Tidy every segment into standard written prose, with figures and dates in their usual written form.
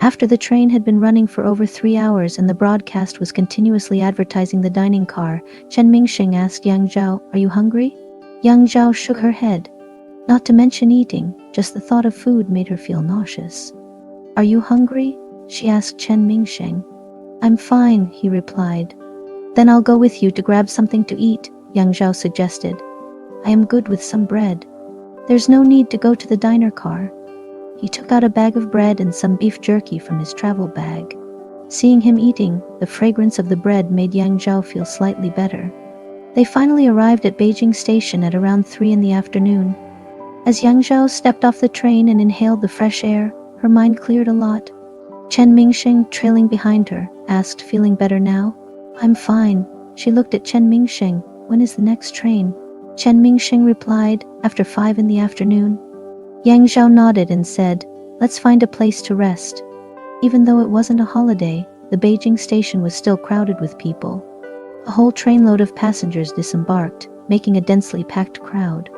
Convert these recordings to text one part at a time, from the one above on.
After the train had been running for over 3 hours and the broadcast was continuously advertising the dining car, Chen Mingsheng asked Yang Zhao, "Are you hungry?" Yang Zhao shook her head. Not to mention eating, just the thought of food made her feel nauseous. "Are you hungry?" she asked Chen Mingsheng. "I'm fine," he replied. "Then I'll go with you to grab something to eat," Yang Zhao suggested. "I am good with some bread. There's no need to go to the diner car." He took out a bag of bread and some beef jerky from his travel bag. Seeing him eating, the fragrance of the bread made Yang Zhao feel slightly better. They finally arrived at Beijing Station at around 3 in the afternoon. As Yang Zhao stepped off the train and inhaled the fresh air, her mind cleared a lot. Chen Mingsheng, trailing behind her, asked, "Feeling better now?" "I'm fine." She looked at Chen Mingsheng. "When is the next train?" Chen Mingsheng replied, "After 5 in the afternoon." Yang Zhao nodded and said, "Let's find a place to rest." Even though it wasn't a holiday, the Beijing station was still crowded with people. A whole trainload of passengers disembarked, making a densely packed crowd.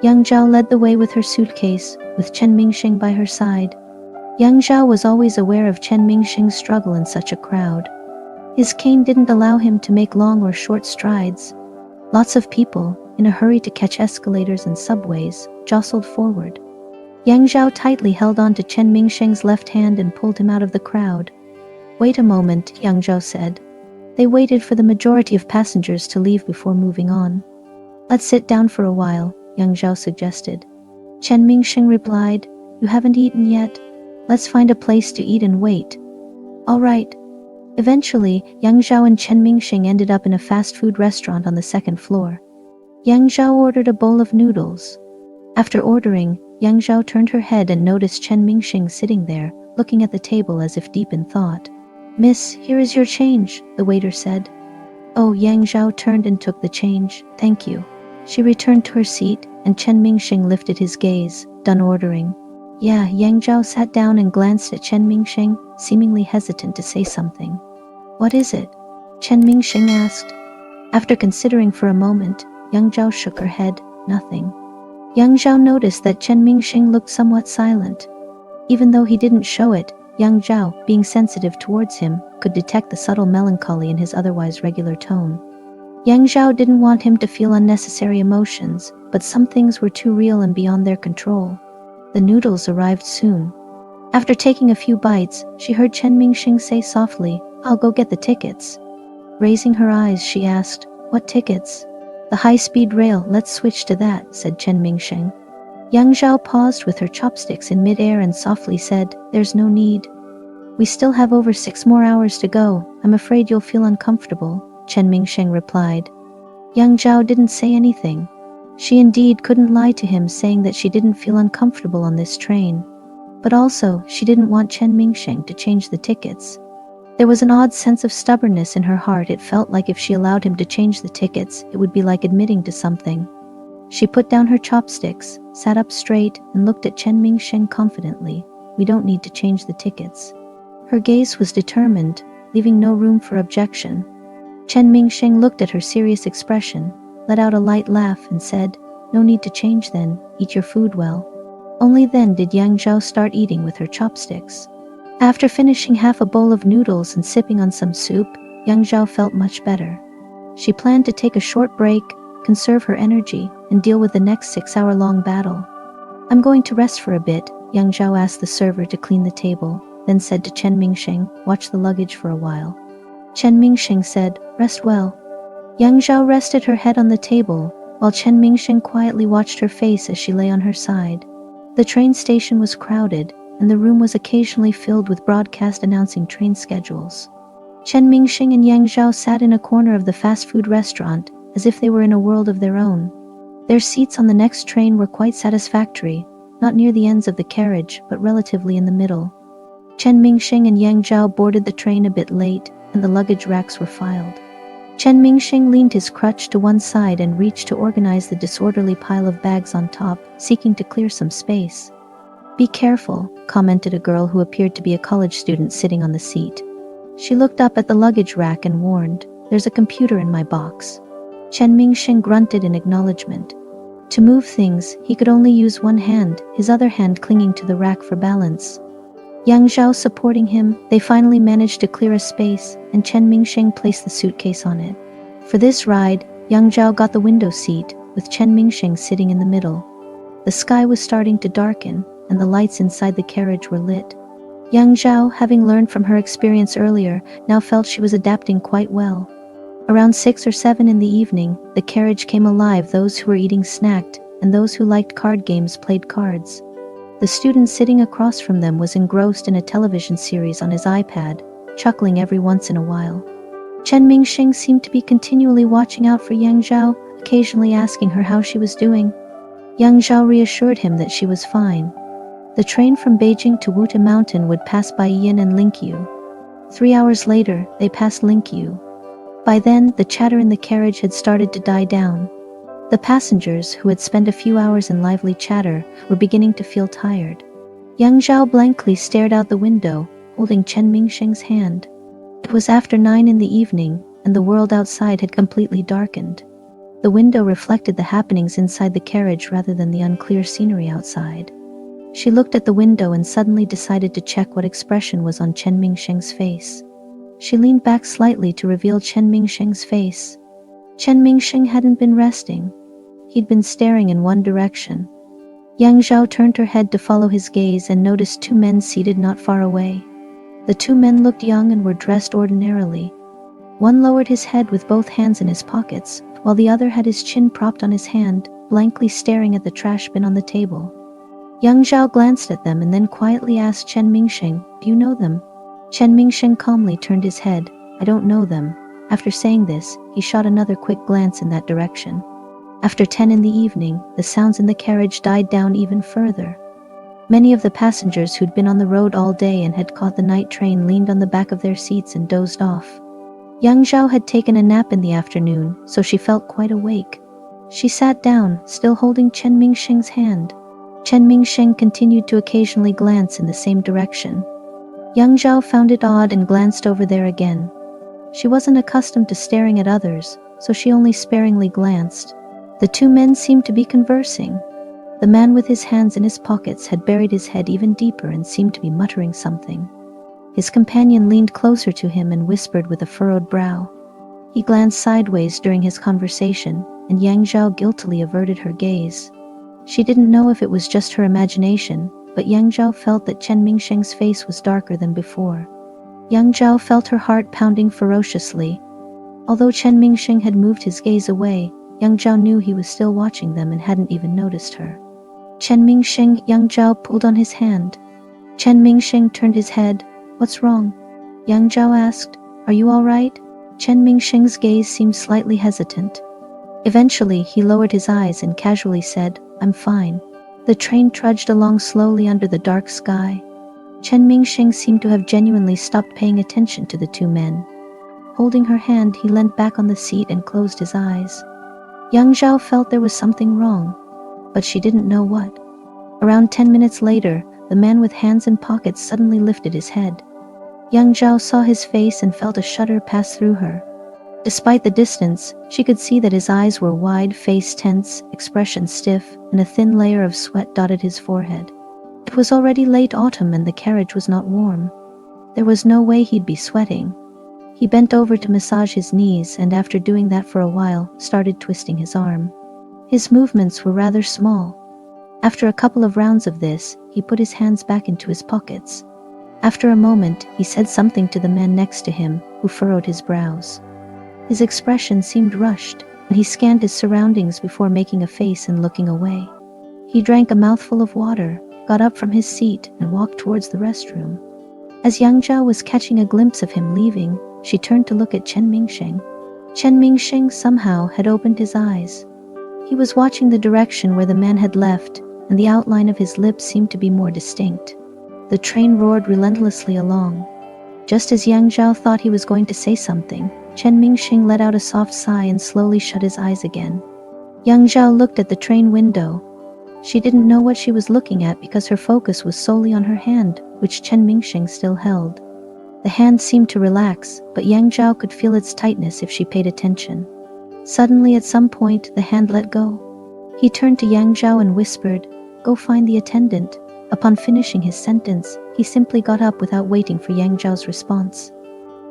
Yang Zhao led the way with her suitcase, with Chen Mingsheng by her side. Yang Zhao was always aware of Chen Mingsheng's struggle in such a crowd. His cane didn't allow him to make long or short strides. Lots of people, in a hurry to catch escalators and subways, jostled forward. Yang Zhao tightly held on to Chen Mingsheng's left hand and pulled him out of the crowd. "Wait a moment," Yang Zhao said. They waited for the majority of passengers to leave before moving on. "Let's sit down for a while," Yang Zhao suggested. Chen Mingsheng replied, "You haven't eaten yet? Let's find a place to eat and wait." "All right." Eventually, Yang Zhao and Chen Mingsheng ended up in a fast food restaurant on the second floor. Yang Zhao ordered a bowl of noodles. After ordering, Yang Zhao turned her head and noticed Chen Mingsheng sitting there, looking at the table as if deep in thought. "Miss, here is your change," the waiter said. Oh, Yang Zhao turned and took the change. "Thank you." She returned to her seat, and Chen Mingsheng lifted his gaze, done ordering. "Yeah," Yang Zhao sat down and glanced at Chen Mingsheng, seemingly hesitant to say something. "What is it?" Chen Mingsheng asked. After considering for a moment, Yang Zhao shook her head. "Nothing." Yang Zhao noticed that Chen Mingsheng looked somewhat silent. Even though he didn't show it, Yang Zhao, being sensitive towards him, could detect the subtle melancholy in his otherwise regular tone. Yang Zhao didn't want him to feel unnecessary emotions, but some things were too real and beyond their control. The noodles arrived soon. After taking a few bites, she heard Chen Mingsheng say softly, "I'll go get the tickets." Raising her eyes, she asked, "What tickets?" "The high-speed rail, let's switch to that," said Chen Mingsheng. Yang Zhao paused with her chopsticks in mid-air and softly said, "There's no need. We still have over 6 more hours to go. I'm afraid you'll feel uncomfortable," Chen Mingsheng replied. Yang Zhao didn't say anything. She indeed couldn't lie to him saying that she didn't feel uncomfortable on this train. But also, she didn't want Chen Mingsheng to change the tickets. There was an odd sense of stubbornness in her heart. It felt like if she allowed him to change the tickets, it would be like admitting to something. She put down her chopsticks, sat up straight, and looked at Chen Mingsheng confidently. "We don't need to change the tickets." Her gaze was determined, leaving no room for objection. Chen Mingsheng looked at her serious expression, let out a light laugh, and said, "No need to change then, eat your food well." Only then did Yang Zhao start eating with her chopsticks. After finishing half a bowl of noodles and sipping on some soup, Yang Zhao felt much better. She planned to take a short break, conserve her energy, and deal with the next 6-hour-long battle. "I'm going to rest for a bit," Yang Zhao asked the server to clean the table, then said to Chen Mingsheng, "Watch the luggage for a while." Chen Mingsheng said, "Rest well." Yang Zhao rested her head on the table, while Chen Mingsheng quietly watched her face as she lay on her side. The train station was crowded, and the room was occasionally filled with broadcast announcing train schedules. Chen Mingsheng and Yang Zhao sat in a corner of the fast food restaurant, as if they were in a world of their own. Their seats on the next train were quite satisfactory, not near the ends of the carriage, but relatively in the middle. Chen Mingsheng and Yang Zhao boarded the train a bit late, and the luggage racks were filed. Chen Mingsheng leaned his crutch to one side and reached to organize the disorderly pile of bags on top, seeking to clear some space. "Be careful," commented a girl who appeared to be a college student sitting on the seat. She looked up at the luggage rack and warned, "There's a computer in my box." Chen Mingsheng grunted in acknowledgement. To move things, he could only use one hand, his other hand clinging to the rack for balance. Yang Zhao supporting him, they finally managed to clear a space, and Chen Mingsheng placed the suitcase on it. For this ride, Yang Zhao got the window seat, with Chen Mingsheng sitting in the middle. The sky was starting to darken, and the lights inside the carriage were lit. Yang Zhao, having learned from her experience earlier, now felt she was adapting quite well. Around 6 or 7 in the evening, the carriage came alive. Those who were eating snacked, and those who liked card games played cards. The student sitting across from them was engrossed in a television series on his iPad, chuckling every once in a while. Chen Mingsheng seemed to be continually watching out for Yang Zhao, occasionally asking her how she was doing. Yang Zhao reassured him that she was fine. The train from Beijing to Wuta Mountain would pass by Yin and Lingqiu. 3 hours later, they passed Lingqiu. By then, the chatter in the carriage had started to die down. The passengers, who had spent a few hours in lively chatter, were beginning to feel tired. Yang Zhao blankly stared out the window, holding Chen Mingsheng's hand. It was after 9 in the evening, and the world outside had completely darkened. The window reflected the happenings inside the carriage rather than the unclear scenery outside. She looked at the window and suddenly decided to check what expression was on Chen Mingsheng's face. She leaned back slightly to reveal Chen Mingsheng's face. Chen Mingsheng hadn't been resting. He'd been staring in one direction. Yang Zhao turned her head to follow his gaze and noticed 2 men seated not far away. The 2 men looked young and were dressed ordinarily. One lowered his head with both hands in his pockets, while the other had his chin propped on his hand, blankly staring at the trash bin on the table. Yang Zhao glanced at them and then quietly asked Chen Mingsheng, "Do you know them?" Chen Mingsheng calmly turned his head. "I don't know them." After saying this, he shot another quick glance in that direction. After 10 in the evening, the sounds in the carriage died down even further. Many of the passengers who'd been on the road all day and had caught the night train leaned on the back of their seats and dozed off. Yang Zhao had taken a nap in the afternoon, so she felt quite awake. She sat down, still holding Chen Mingsheng's hand. Chen Mingsheng continued to occasionally glance in the same direction. Yang Zhao found it odd and glanced over there again. She wasn't accustomed to staring at others, so she only sparingly glanced. The 2 men seemed to be conversing. The man with his hands in his pockets had buried his head even deeper and seemed to be muttering something. His companion leaned closer to him and whispered with a furrowed brow. He glanced sideways during his conversation, and Yang Zhao guiltily averted her gaze. She didn't know if it was just her imagination, but Yang Zhao felt that Chen Mingsheng's face was darker than before. Yang Zhao felt her heart pounding ferociously. Although Chen Mingsheng had moved his gaze away, Yang Zhao knew he was still watching them and hadn't even noticed her. "Chen Mingsheng," Yang Zhao pulled on his hand. Chen Mingsheng turned his head. "What's wrong?" Yang Zhao asked. "Are you all right?" Chen Mingsheng's gaze seemed slightly hesitant. Eventually, he lowered his eyes and casually said, "I'm fine." The train trudged along slowly under the dark sky. Chen Mingsheng seemed to have genuinely stopped paying attention to the 2 men. Holding her hand, he leant back on the seat and closed his eyes. Yang Zhao felt there was something wrong, but she didn't know what. Around 10 minutes later, the man with hands in pockets suddenly lifted his head. Yang Zhao saw his face and felt a shudder pass through her. Despite the distance, she could see that his eyes were wide, face tense, expression stiff, and a thin layer of sweat dotted his forehead. It was already late autumn and the carriage was not warm. There was no way he'd be sweating. He bent over to massage his knees and after doing that for a while, started twisting his arm. His movements were rather small. After a couple of rounds of this, he put his hands back into his pockets. After a moment, he said something to the man next to him, who furrowed his brows. His expression seemed rushed, and he scanned his surroundings before making a face and looking away. He drank a mouthful of water, got up from his seat, and walked towards the restroom. As Yang Zhao was catching a glimpse of him leaving, she turned to look at Chen Mingsheng. Chen Mingsheng somehow had opened his eyes. He was watching the direction where the man had left, and the outline of his lips seemed to be more distinct. The train roared relentlessly along. Just as Yang Zhao thought he was going to say something, Chen Mingsheng let out a soft sigh and slowly shut his eyes again. Yang Zhao looked at the train window. She didn't know what she was looking at because her focus was solely on her hand, which Chen Mingsheng still held. The hand seemed to relax, but Yang Zhao could feel its tightness if she paid attention. Suddenly, at some point, the hand let go. He turned to Yang Zhao and whispered, "Go find the attendant." Upon finishing his sentence, he simply got up without waiting for Yang Zhao's response.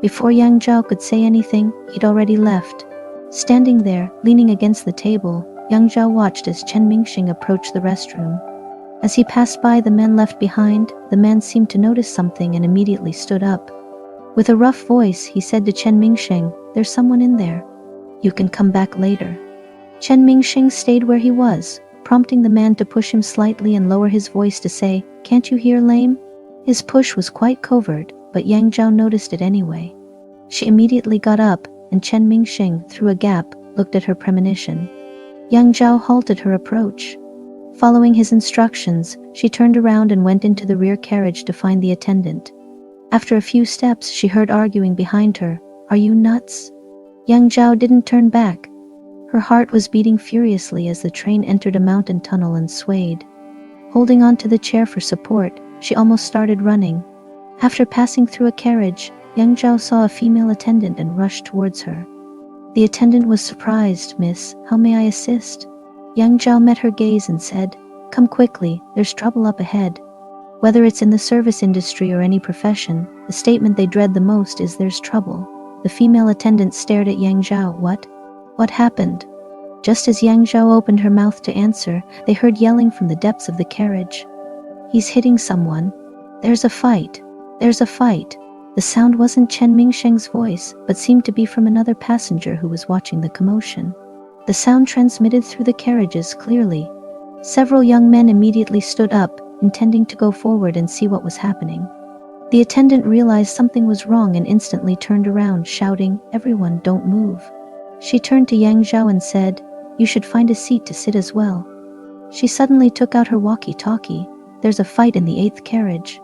Before Yang Zhao could say anything, he'd already left. Standing there, leaning against the table, Yang Zhao watched as Chen Mingsheng approached the restroom. As he passed by the men left behind, the man seemed to notice something and immediately stood up. With a rough voice, he said to Chen Mingsheng, "There's someone in there. You can come back later." Chen Mingsheng stayed where he was, prompting the man to push him slightly and lower his voice to say, "Can't you hear, lame?" His push was quite covert, but Yang Zhao noticed it anyway. She immediately got up, and Chen Mingsheng, through a gap, looked at her premonition. Yang Zhao halted her approach. Following his instructions, she turned around and went into the rear carriage to find the attendant. After a few steps, she heard arguing behind her, "Are you nuts?" Yang Zhao didn't turn back. Her heart was beating furiously as the train entered a mountain tunnel and swayed. Holding onto the chair for support, she almost started running. After passing through a carriage, Yang Zhao saw a female attendant and rushed towards her. The attendant was surprised. "Miss, how may I assist?" Yang Zhao met her gaze and said, "Come quickly, there's trouble up ahead." Whether it's in the service industry or any profession, the statement they dread the most is "there's trouble." The female attendant stared at Yang Zhao. What happened?" Just as Yang Zhao opened her mouth to answer, they heard yelling from the depths of the carriage. "He's hitting someone. There's a fight. There's a fight." The sound wasn't Chen Mingsheng's voice, but seemed to be from another passenger who was watching the commotion. The sound transmitted through the carriages clearly. Several young men immediately stood up, intending to go forward and see what was happening. The attendant realized something was wrong and instantly turned around, shouting, "Everyone, don't move." She turned to Yang Zhao and said, "You should find a seat to sit as well." She suddenly took out her walkie-talkie. "There's a fight in the 8th carriage.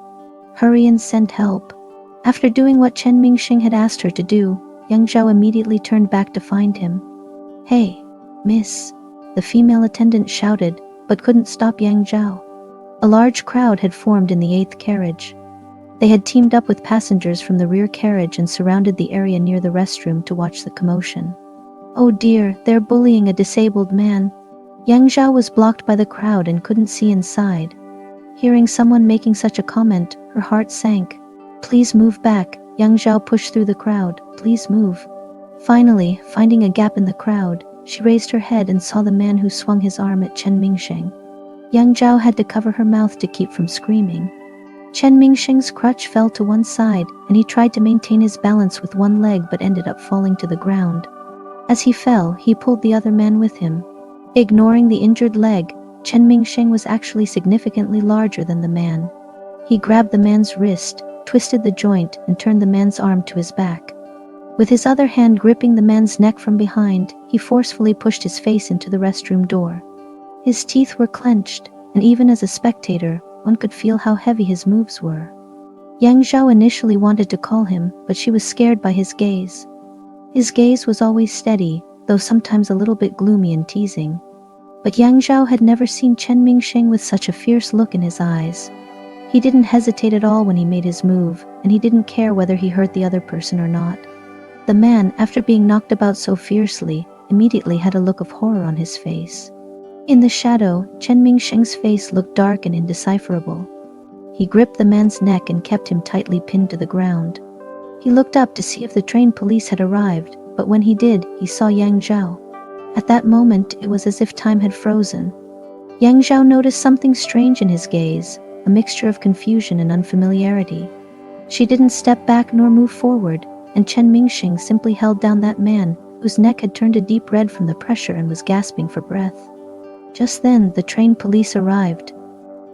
Hurry and send help." After doing what Chen Mingsheng had asked her to do, Yang Zhao immediately turned back to find him. "Hey, miss," the female attendant shouted, but couldn't stop Yang Zhao. A large crowd had formed in the 8th carriage. They had teamed up with passengers from the rear carriage and surrounded the area near the restroom to watch the commotion. "Oh dear, they're bullying a disabled man." Yang Zhao was blocked by the crowd and couldn't see inside. Hearing someone making such a comment, her heart sank. "Please move back," Yang Zhao pushed through the crowd. "Please move." Finally, finding a gap in the crowd, she raised her head and saw the man who swung his arm at Chen Mingsheng. Yang Zhao had to cover her mouth to keep from screaming. Chen Mingsheng's crutch fell to one side, and he tried to maintain his balance with one leg but ended up falling to the ground. As he fell, he pulled the other man with him. Ignoring the injured leg, Chen Mingsheng was actually significantly larger than the man. He grabbed the man's wrist, twisted the joint, and turned the man's arm to his back. With his other hand gripping the man's neck from behind, he forcefully pushed his face into the restroom door. His teeth were clenched, and even as a spectator, one could feel how heavy his moves were. Yang Zhao initially wanted to call him, but she was scared by his gaze. His gaze was always steady, though sometimes a little bit gloomy and teasing. But Yang Zhao had never seen Chen Mingsheng with such a fierce look in his eyes. He didn't hesitate at all when he made his move, and he didn't care whether he hurt the other person or not. The man, after being knocked about so fiercely, immediately had a look of horror on his face. In the shadow, Chen Mingsheng's face looked dark and indecipherable. He gripped the man's neck and kept him tightly pinned to the ground. He looked up to see if the train police had arrived, but when he did, he saw Yang Zhao. At that moment, it was as if time had frozen. Yang Zhao noticed something strange in his gaze, a mixture of confusion and unfamiliarity. She didn't step back nor move forward, and Chen Mingsheng simply held down that man, whose neck had turned a deep red from the pressure and was gasping for breath. Just then, the train police arrived.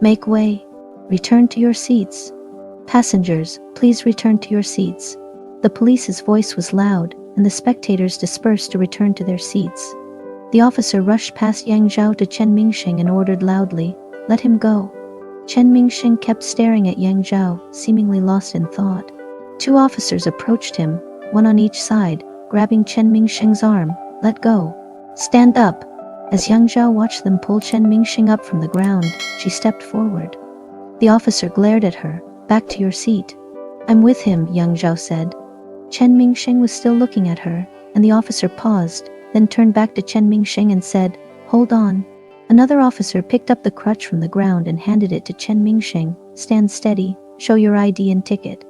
"Make way. Return to your seats. Passengers, please return to your seats." The police's voice was loud, and the spectators dispersed to return to their seats. The officer rushed past Yang Zhao to Chen Mingsheng and ordered loudly, "Let him go." Chen Mingsheng kept staring at Yang Zhao, seemingly lost in thought. Two officers approached him, one on each side, grabbing Chen Mingsheng's arm. "Let go. Stand up." As Yang Zhao watched them pull Chen Mingsheng up from the ground, she stepped forward. The officer glared at her. "Back to your seat." "I'm with him," Yang Zhao said. Chen Mingsheng was still looking at her, and the officer paused, then turned back to Chen Mingsheng and said, "Hold on." Another officer picked up the crutch from the ground and handed it to Chen Mingsheng. Stand steady, show your ID and ticket.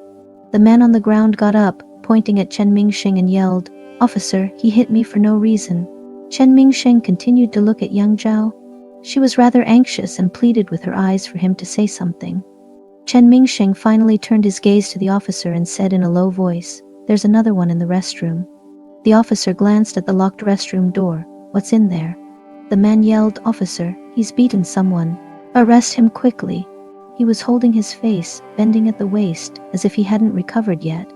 The man on the ground got up, pointing at Chen Mingsheng and yelled, Officer, he hit me for no reason. Chen Mingsheng continued to look at young Zhao. She was rather anxious and pleaded with her eyes for him to say something. Chen Mingsheng finally turned his gaze to the officer and said in a low voice, There's another one in the restroom. The officer glanced at the locked restroom door. What's in there? The man yelled, Officer, he's beaten someone. Arrest him quickly. He was holding his face, bending at the waist, as if he hadn't recovered yet.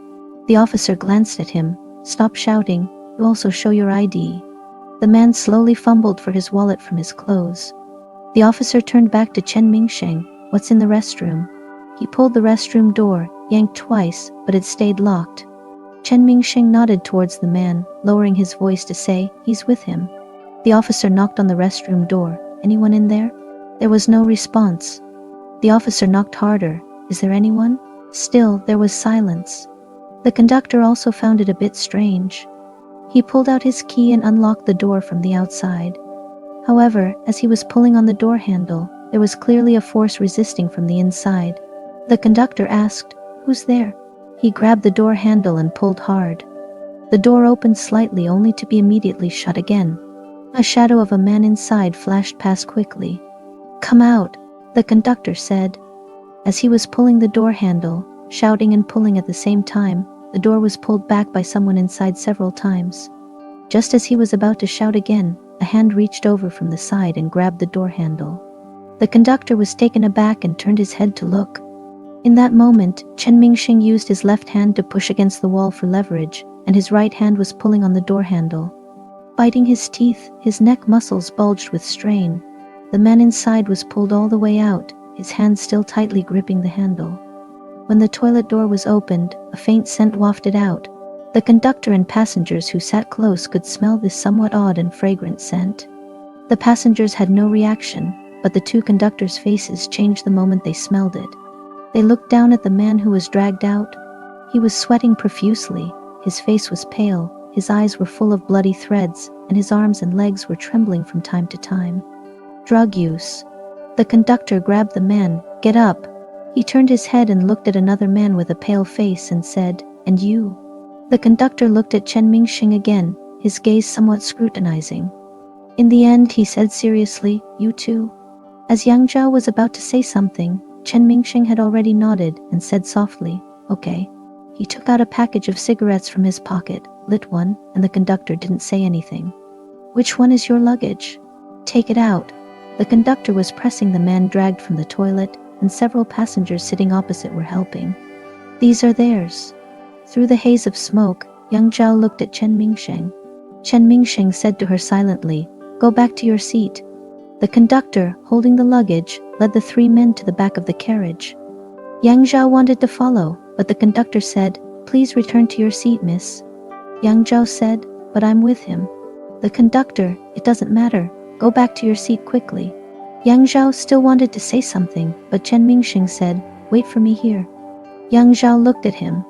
The officer glanced at him. Stop shouting. You also show your ID. The man slowly fumbled for his wallet from his clothes. The officer turned back to Chen Mingsheng. What's in the restroom? He pulled the restroom door, yanked twice, but it stayed locked. Chen Mingsheng nodded towards the man, lowering his voice to say, He's with him. The officer knocked on the restroom door. Anyone in there? There was no response. The officer knocked harder. Is there anyone? Still, there was silence. The conductor also found it a bit strange. He pulled out his key and unlocked the door from the outside. However, as he was pulling on the door handle, there was clearly a force resisting from the inside. The conductor asked, Who's there? He grabbed the door handle and pulled hard. The door opened slightly only to be immediately shut again. A shadow of a man inside flashed past quickly. Come out, the conductor said. As he was pulling the door handle, shouting and pulling at the same time, the door was pulled back by someone inside several times. Just as he was about to shout again, a hand reached over from the side and grabbed the door handle. The conductor was taken aback and turned his head to look. In that moment, Chen Mingsheng used his left hand to push against the wall for leverage, and his right hand was pulling on the door handle. Biting his teeth, his neck muscles bulged with strain. The man inside was pulled all the way out, his hand still tightly gripping the handle. When the toilet door was opened, a faint scent wafted out. The conductor and passengers who sat close could smell this somewhat odd and fragrant scent. The passengers had no reaction, but the two conductors' faces changed the moment they smelled it. They looked down at the man who was dragged out. He was sweating profusely, his face was pale, his eyes were full of bloody threads, and his arms and legs were trembling from time to time. Drug use. The conductor grabbed the man. Get up. He turned his head and looked at another man with a pale face and said, And you? The conductor looked at Chen Mingsheng again, his gaze somewhat scrutinizing. In the end, he said seriously, You too? As young Zhao was about to say something, Chen Mingsheng had already nodded and said softly, Okay. He took out a package of cigarettes from his pocket, lit one, and the conductor didn't say anything. Which one is your luggage? Take it out. The conductor was pressing the man dragged from the toilet, and several passengers sitting opposite were helping. These are theirs. Through the haze of smoke, young Zhao looked at Chen Mingsheng. Chen Mingsheng said to her silently, Go back to your seat. The conductor, holding the luggage, led the three men to the back of the carriage. Yang Zhao wanted to follow, but the conductor said, Please return to your seat, miss. Yang Zhao said, But I'm with him. The conductor, It doesn't matter. Go back to your seat quickly. Yang Zhao still wanted to say something, but Chen Mingsheng said, Wait for me here. Yang Zhao looked at him.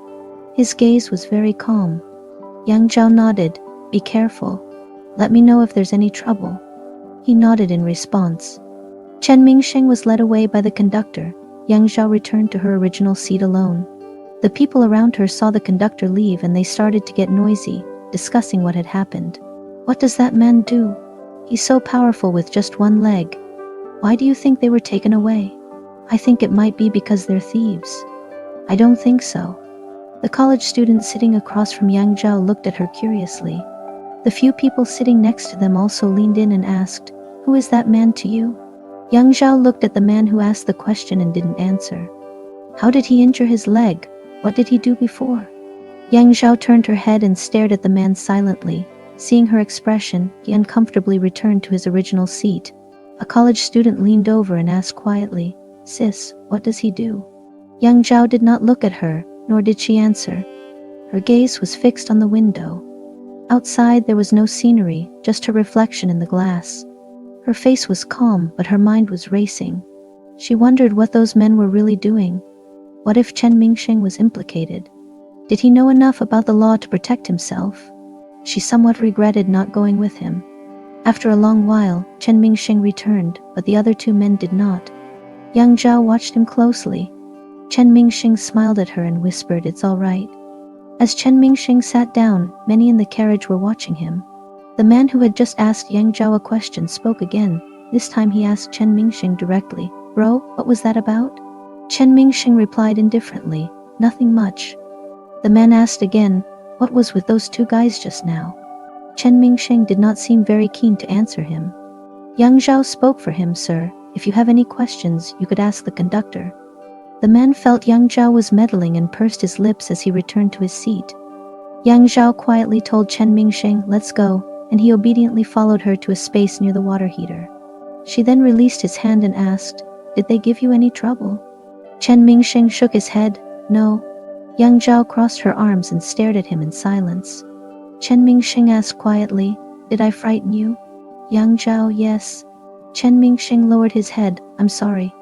His gaze was very calm. Yang Zhao nodded, Be careful. Let me know if there's any trouble. He nodded in response. Chen Mingsheng was led away by the conductor. Yang Zhao returned to her original seat alone. The people around her saw the conductor leave and they started to get noisy, discussing what had happened. What does that man do? He's so powerful with just one leg. Why do you think they were taken away? I think it might be because they're thieves. I don't think so. The college student sitting across from Yang Zhao looked at her curiously. The few people sitting next to them also leaned in and asked, Who is that man to you? Yang Zhao looked at the man who asked the question and didn't answer. How did he injure his leg? What did he do before? Yang Zhao turned her head and stared at the man silently. Seeing her expression, he uncomfortably returned to his original seat. A college student leaned over and asked quietly, Sis, what does he do? Yang Zhao did not look at her, nor did she answer. Her gaze was fixed on the window. Outside there was no scenery, just her reflection in the glass. Her face was calm, but her mind was racing. She wondered what those men were really doing. What if Chen Mingsheng was implicated? Did he know enough about the law to protect himself? She somewhat regretted not going with him. After a long while, Chen Mingsheng returned, but the other two men did not. Yang Zhao watched him closely. Chen Mingsheng smiled at her and whispered, "It's all right." As Chen Mingsheng sat down, many in the carriage were watching him. The man who had just asked Yang Zhao a question spoke again. This time he asked Chen Mingsheng directly, "Bro, what was that about?" Chen Mingsheng replied indifferently, "Nothing much." The man asked again, "What was with those two guys just now?" Chen Mingsheng did not seem very keen to answer him. Yang Zhao spoke for him, "Sir, if you have any questions, you could ask the conductor." The man felt Yang Zhao was meddling and pursed his lips as he returned to his seat. Yang Zhao quietly told Chen Mingsheng, "Let's go," and he obediently followed her to a space near the water heater. She then released his hand and asked, "Did they give you any trouble?" Chen Mingsheng shook his head, "No." Yang Zhao crossed her arms and stared at him in silence. Chen Mingsheng asked quietly, "Did I frighten you?" Yang Zhao, "Yes." Chen Mingsheng lowered his head, "I'm sorry."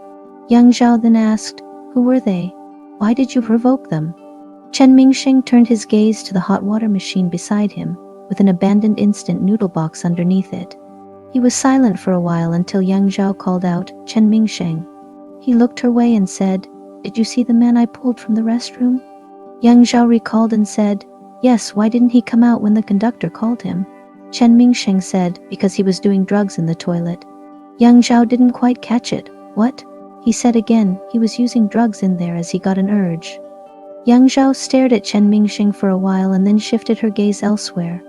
Yang Zhao then asked, "Who were they? Why did you provoke them?" Chen Mingsheng turned his gaze to the hot water machine beside him, with an abandoned instant noodle box underneath it. He was silent for a while until Yang Zhao called out, "Chen Mingsheng." He looked her way and said, "Did you see the man I pulled from the restroom?" Yang Zhao recalled and said, "Yes, why didn't he come out when the conductor called him?" Chen Mingsheng said, "Because he was doing drugs in the toilet." Yang Zhao didn't quite catch it. "What?" He said again, "He was using drugs in there as he got an urge." Yang Zhao stared at Chen Mingsheng for a while and then shifted her gaze elsewhere.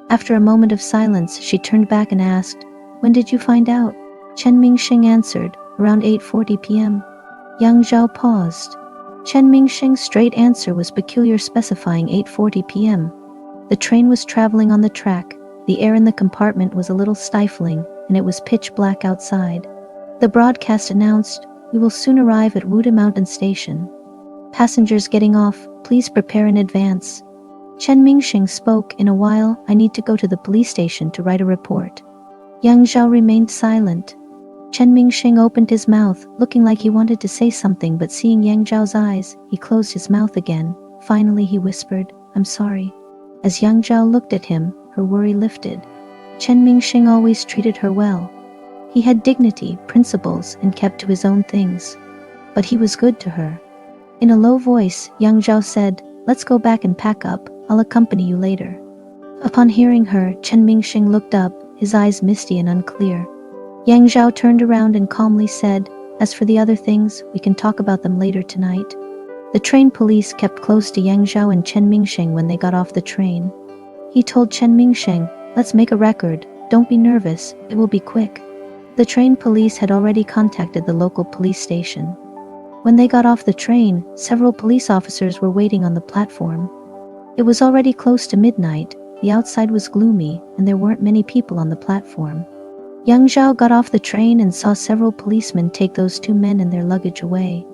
After a moment of silence, she turned back and asked, "When did you find out?" Chen Mingsheng answered, "Around 8:40 p.m. Yang Zhao paused. Chen Mingsheng's straight answer was peculiar, specifying 8:40 p.m. The train was traveling on the track. The air in the compartment was a little stifling, and it was pitch black outside. The broadcast announced, "We will soon arrive at Wuda Mountain Station. Passengers getting off, please prepare in advance." Chen Mingsheng spoke, "In a while, I need to go to the police station to write a report." Yang Zhao remained silent. Chen Mingsheng opened his mouth, looking like he wanted to say something, but seeing Yang Zhao's eyes, he closed his mouth again. Finally he whispered, "I'm sorry." As Yang Zhao looked at him, her worry lifted. Chen Mingsheng always treated her well. He had dignity, principles, and kept to his own things. But he was good to her. In a low voice, Yang Zhao said, "Let's go back and pack up. I'll accompany you later." Upon hearing her, Chen Mingsheng looked up, his eyes misty and unclear. Yang Zhao turned around and calmly said, "As for the other things, we can talk about them later tonight." The train police kept close to Yang Zhao and Chen Mingsheng when they got off the train. He told Chen Mingsheng, "Let's make a record. Don't be nervous, it will be quick." The train police had already contacted the local police station. When they got off the train, several police officers were waiting on the platform. It was already close to midnight, the outside was gloomy, and there weren't many people on the platform. Yang Zhao got off the train and saw several policemen take those two men and their luggage away.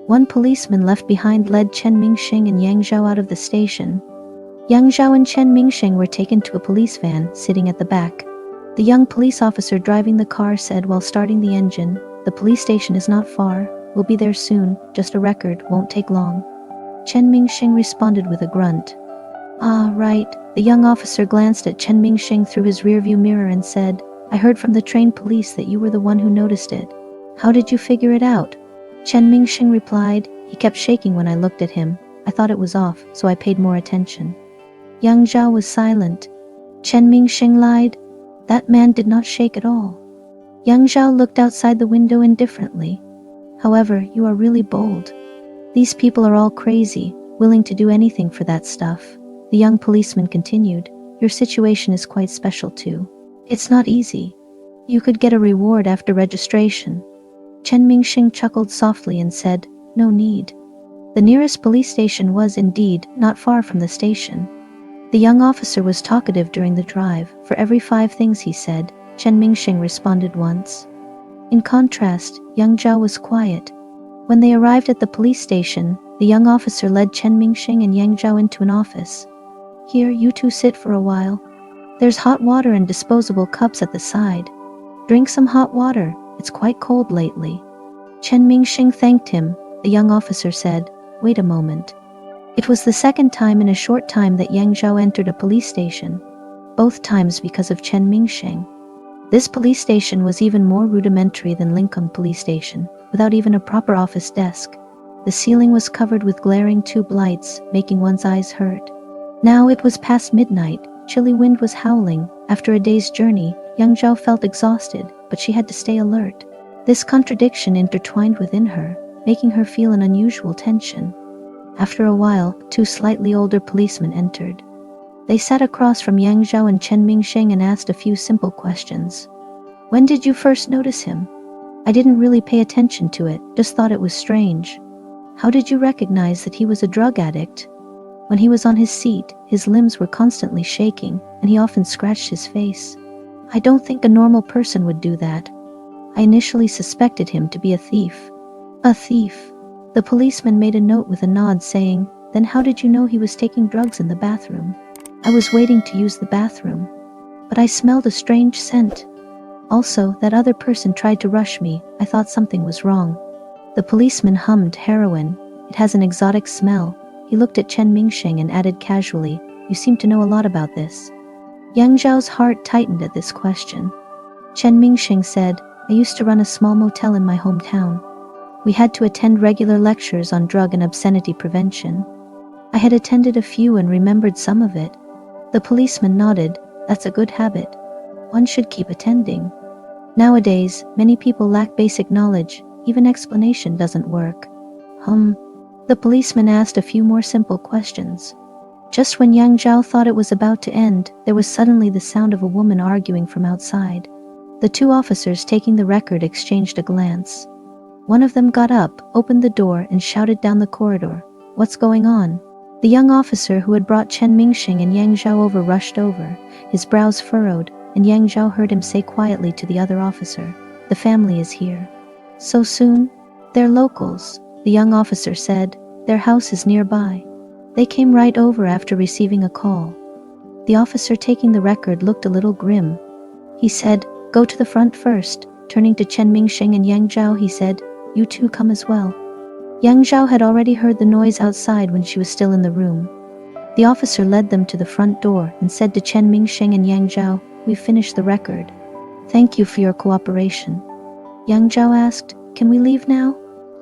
One policeman left behind led Chen Mingsheng and Yang Zhao out of the station. Yang Zhao and Chen Mingsheng were taken to a police van, sitting at the back. The young police officer driving the car said while starting the engine, "The police station is not far. We'll be there soon. Just a record, won't take long." Chen Mingsheng responded with a grunt. "Ah, right." The young officer glanced at Chen Mingsheng through his rearview mirror and said, "I heard from the train police that you were the one who noticed it. How did you figure it out?" Chen Mingsheng replied, "He kept shaking when I looked at him. I thought it was off, so I paid more attention." Yang Zhao was silent. Chen Mingsheng lied. That man did not shake at all. Yang Zhao looked outside the window indifferently. "However, you are really bold. These people are all crazy, willing to do anything for that stuff." The young policeman continued, "Your situation is quite special too. It's not easy. You could get a reward after registration." Chen Mingsheng chuckled softly and said, "No need." The nearest police station was, indeed, not far from the station. The young officer was talkative during the drive. For every 5 things he said, Chen Mingsheng responded once. In contrast, Yang Zhao was quiet. When they arrived at the police station, the young officer led Chen Mingsheng and Yang Zhao into an office. "Here, you two sit for a while. There's hot water and disposable cups at the side. Drink some hot water, it's quite cold lately." Chen Mingsheng thanked him. The young officer said, "Wait a moment." It was the second time in a short time that Yang Zhao entered a police station, both times because of Chen Mingsheng. This police station was even more rudimentary than Lincoln Police Station, without even a proper office desk. The ceiling was covered with glaring tube lights, making one's eyes hurt. Now it was past midnight, chilly wind was howling. After a day's journey, young Zhao felt exhausted, but she had to stay alert. This contradiction intertwined within her, making her feel an unusual tension. After a while, two slightly older policemen entered. They sat across from Yang Zhao and Chen Mingsheng and asked a few simple questions. When did you first notice him? I didn't really pay attention to it, just thought it was strange. How did you recognize that he was a drug addict? When he was on his seat, his limbs were constantly shaking, and he often scratched his face. I don't think a normal person would do that. I initially suspected him to be a thief. A thief? The policeman made a note with a nod saying, then how did you know he was taking drugs in the bathroom? I was waiting to use the bathroom, but I smelled a strange scent. Also, that other person tried to rush me. I thought something was wrong. The policeman hummed heroin. It has an exotic smell. He looked at Chen Mingsheng and added casually, you seem to know a lot about this. Yang Zhao's heart tightened at this question. Chen Mingsheng said, I used to run a small motel in my hometown. We had to attend regular lectures on drug and obscenity prevention. I had attended a few and remembered some of it. The policeman nodded, that's a good habit. One should keep attending. Nowadays, many people lack basic knowledge, even explanation doesn't work. The policeman asked a few more simple questions. Just when Yang Zhao thought it was about to end, there was suddenly the sound of a woman arguing from outside. The two officers taking the record exchanged a glance. One of them got up, opened the door, and shouted down the corridor, what's going on? The young officer who had brought Chen Mingsheng and Yang Zhao over rushed over, his brows furrowed, and Yang Zhao heard him say quietly to the other officer, the family is here. So soon? They're locals, the young officer said. Their house is nearby. They came right over after receiving a call. The officer taking the record looked a little grim. He said, go to the front first. Turning to Chen Mingsheng and Yang Zhao, he said, you two come as well. Yang Zhao had already heard the noise outside when she was still in the room. The officer led them to the front door and said to Chen Mingsheng and Yang Zhao, we've finished the record. Thank you for your cooperation. Yang Zhao asked, can we leave now?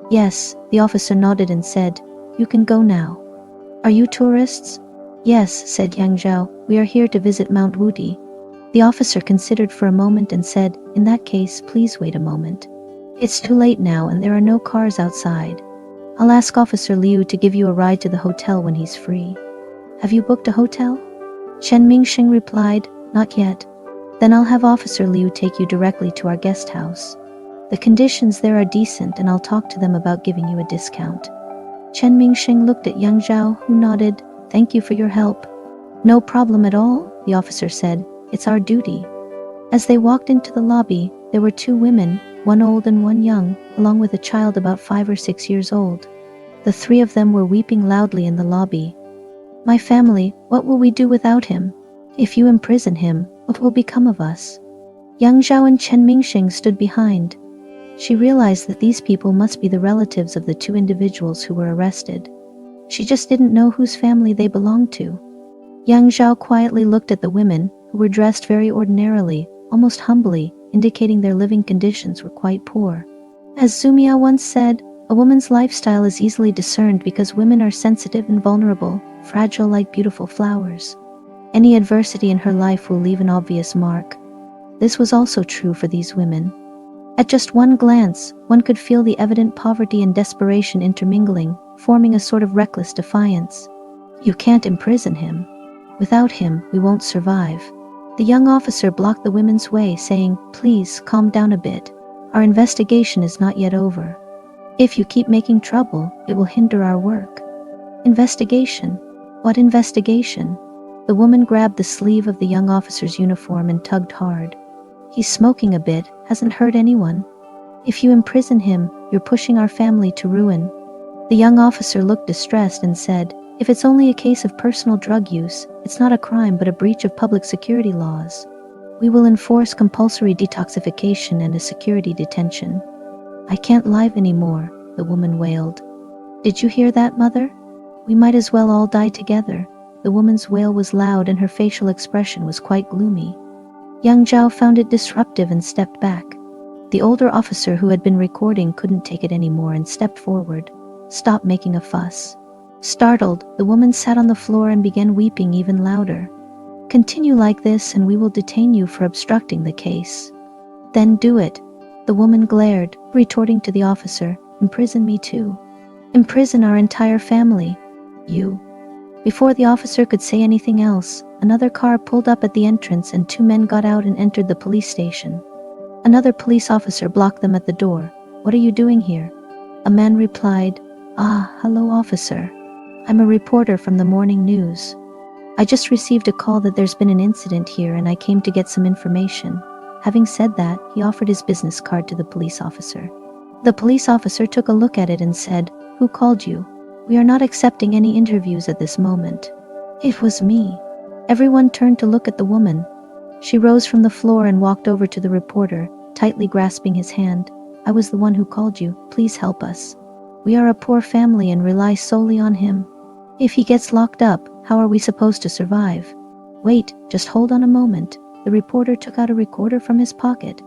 Yes, the officer nodded and said, you can go now. Are you tourists? Yes, said Yang Zhao, we are here to visit Mount Wuti. The officer considered for a moment and said, in that case, please wait a moment. It's too late now and there are no cars outside. I'll ask Officer Liu to give you a ride to the hotel when he's free. Have you booked a hotel? Chen Mingsheng replied, not yet. Then I'll have Officer Liu take you directly to our guest house. The conditions there are decent and I'll talk to them about giving you a discount. Chen Mingsheng looked at Yang Zhao, who nodded, thank you for your help. No problem at all, the officer said, it's our duty. As they walked into the lobby, there were two women, one old and one young, along with a child about 5 or 6 years old. The three of them were weeping loudly in the lobby. My family, what will we do without him? If you imprison him, what will become of us? Yang Zhao and Chen Mingsheng stood behind. She realized that these people must be the relatives of the two individuals who were arrested. She just didn't know whose family they belonged to. Yang Zhao quietly looked at the women, who were dressed very ordinarily, almost humbly, indicating their living conditions were quite poor. As Zumia once said, a woman's lifestyle is easily discerned because women are sensitive and vulnerable, fragile like beautiful flowers. Any adversity in her life will leave an obvious mark. This was also true for these women. At just one glance, one could feel the evident poverty and desperation intermingling, forming a sort of reckless defiance. You can't imprison him. Without him, we won't survive. The young officer blocked the women's way, saying, please, calm down a bit. Our investigation is not yet over. If you keep making trouble, it will hinder our work. Investigation? What investigation? The woman grabbed the sleeve of the young officer's uniform and tugged hard. He's smoking a bit, hasn't hurt anyone. If you imprison him, you're pushing our family to ruin. The young officer looked distressed and said, if it's only a case of personal drug use, it's not a crime but a breach of public security laws. We will enforce compulsory detoxification and a security detention. I can't live anymore, the woman wailed. Did you hear that, mother? We might as well all die together. The woman's wail was loud and her facial expression was quite gloomy. Yang Zhao found it disruptive and stepped back. The older officer who had been recording couldn't take it anymore and stepped forward. Stop making a fuss. Startled, the woman sat on the floor and began weeping even louder. Continue like this and we will detain you for obstructing the case. Then do it. The woman glared, retorting to the officer, imprison me too. Imprison our entire family. You. Before the officer could say anything else, another car pulled up at the entrance and 2 men got out and entered the police station. Another police officer blocked them at the door. What are you doing here? A man replied, hello officer. I'm a reporter from the morning news. I just received a call that there's been an incident here and I came to get some information. Having said that, he offered his business card to the police officer. The police officer took a look at it and said, who called you? We are not accepting any interviews at this moment. It was me. Everyone turned to look at the woman. She rose from the floor and walked over to the reporter, tightly grasping his hand. I was the one who called you. Please help us. We are a poor family and rely solely on him. If he gets locked up, how are we supposed to survive? Wait, just hold on a moment. The reporter took out a recorder from his pocket.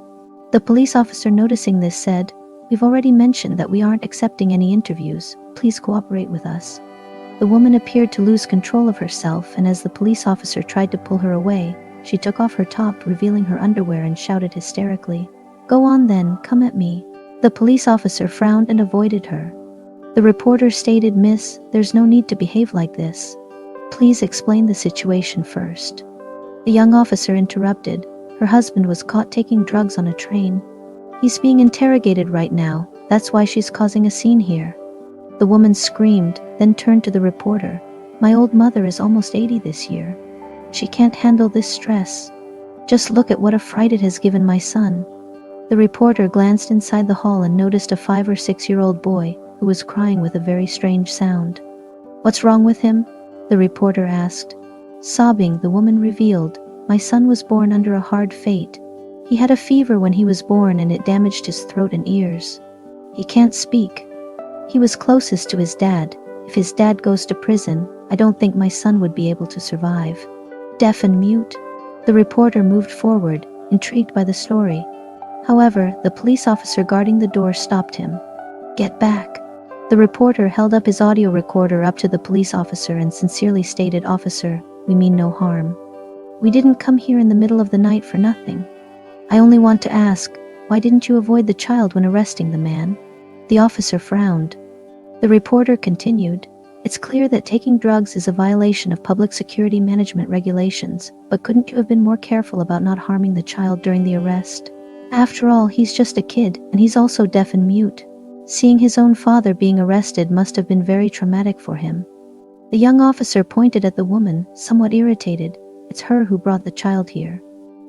The police officer, noticing this, said, we've already mentioned that we aren't accepting any interviews. Please cooperate with us. The woman appeared to lose control of herself, and as the police officer tried to pull her away, she took off her top, revealing her underwear, and shouted hysterically, Go on then, come at me. The police officer frowned and avoided her. The reporter stated, Miss, there's no need to behave like this. Please explain the situation first. The young officer interrupted. Her husband was caught taking drugs on a train. He's being interrogated right now. That's why she's causing a scene here. The woman screamed, then turned to the reporter. My old mother is almost 80 this year. She can't handle this stress. Just look at what a fright it has given my son. The reporter glanced inside the hall and noticed a 5 or 6-year-old boy who was crying with a very strange sound. What's wrong with him? The reporter asked. Sobbing, the woman revealed, my son was born under a hard fate. He had a fever when he was born and it damaged his throat and ears. He can't speak. He was closest to his dad. If his dad goes to prison, I don't think my son would be able to survive. Deaf and mute? The reporter moved forward, intrigued by the story. However, the police officer guarding the door stopped him. Get back. The reporter held up his audio recorder up to the police officer and sincerely stated, Officer, we mean no harm. We didn't come here in the middle of the night for nothing. I only want to ask, why didn't you avoid the child when arresting the man? The officer frowned. The reporter continued, It's clear that taking drugs is a violation of public security management regulations, but couldn't you have been more careful about not harming the child during the arrest? After all, he's just a kid, and he's also deaf and mute. Seeing his own father being arrested must have been very traumatic for him. The young officer pointed at the woman, somewhat irritated. It's her who brought the child here.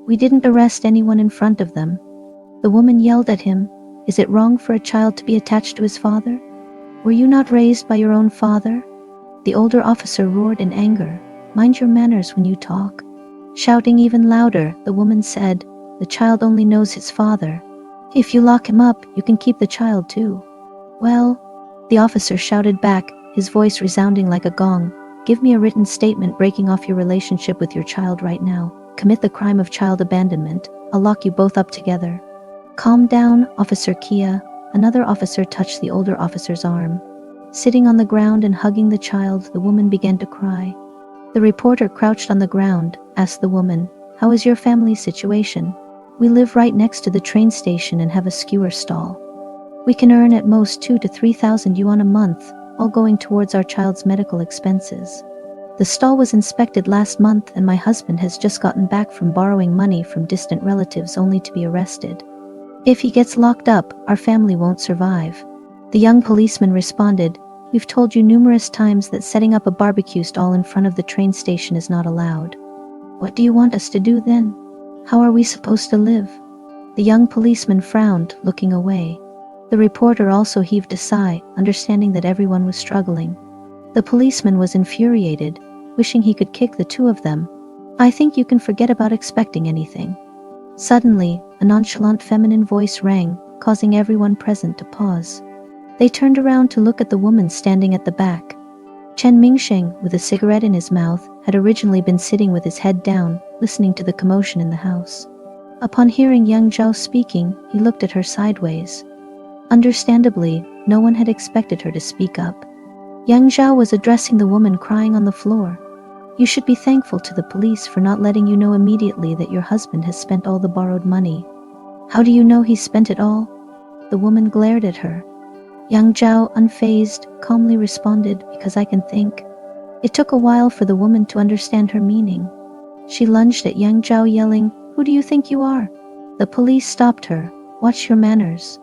We didn't arrest anyone in front of them. The woman yelled at him, Is it wrong for a child to be attached to his father? Were you not raised by your own father? The older officer roared in anger. Mind your manners when you talk. Shouting even louder, the woman said, The child only knows his father. If you lock him up, you can keep the child too. Well, the officer shouted back, his voice resounding like a gong. Give me a written statement breaking off your relationship with your child right now. Commit the crime of child abandonment. I'll lock you both up together. Calm down, Officer Kia. Another officer touched the older officer's arm. Sitting on the ground and hugging the child, the woman began to cry. The reporter crouched on the ground, asked the woman, How is your family's situation? We live right next to the train station and have a skewer stall. We can earn at most 2,000 to 3,000 yuan a month, all going towards our child's medical expenses. The stall was inspected last month and my husband has just gotten back from borrowing money from distant relatives only to be arrested. If he gets locked up, our family won't survive. The young policeman responded, We've told you numerous times that setting up a barbecue stall in front of the train station is not allowed. What do you want us to do then? How are we supposed to live? The young policeman frowned, looking away. The reporter also heaved a sigh, understanding that everyone was struggling. The policeman was infuriated, wishing he could kick the two of them. I think you can forget about expecting anything. Suddenly, a nonchalant feminine voice rang, causing everyone present to pause. They turned around to look at the woman standing at the back. Chen Mingsheng, with a cigarette in his mouth, had originally been sitting with his head down, listening to the commotion in the house. Upon hearing Yang Zhao speaking, he looked at her sideways. Understandably, no one had expected her to speak up. Yang Zhao was addressing the woman crying on the floor. You should be thankful to the police for not letting you know immediately that your husband has spent all the borrowed money. How do you know he spent it all? The woman glared at her. Yang Zhao, unfazed, calmly responded, because I can think. It took a while for the woman to understand her meaning. She lunged at Yang Zhao, yelling, Who do you think you are? The police stopped her. Watch your manners.